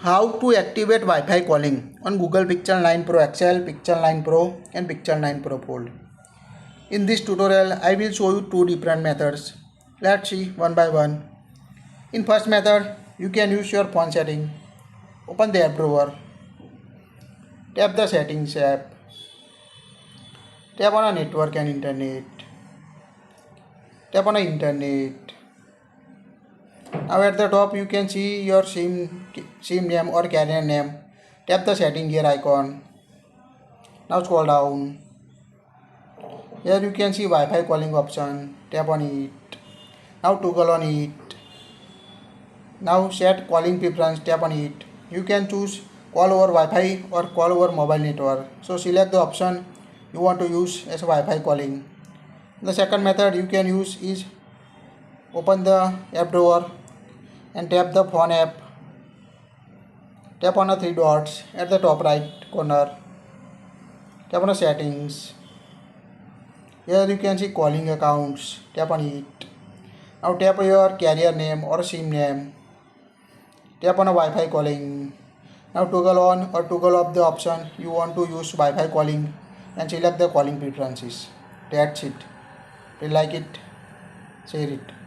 How to activate Wi-Fi calling on Google Pixel 9 Pro XL, Pixel 9 Pro and Pixel 9 Pro Fold. In this tutorial, I will show you two different methods. Let's see one by one. In first method, you can use your phone setting. Open the app drawer. Tap the settings app. Tap on a network and internet. Tap on a internet. Now at the top you can see your SIM name or carrier name. Tap the setting gear icon. Now scroll down. Here you can see Wi-Fi calling option. Tap on it. Now toggle on it. Now set calling preference. Tap on it. You can choose call over Wi-Fi or call over mobile network. So select the option you want to use as Wi-Fi calling. The second method you can use is open the app drawer and tap the phone app. Tap on the three dots at the top right corner. Tap on the settings. Here you can see calling accounts. Tap on it. Now tap your carrier name or SIM name. Tap on a Wi-Fi calling. Now toggle on or toggle off the option you want to use Wi-Fi calling and select the calling preferences. That's it. If you like it, share it.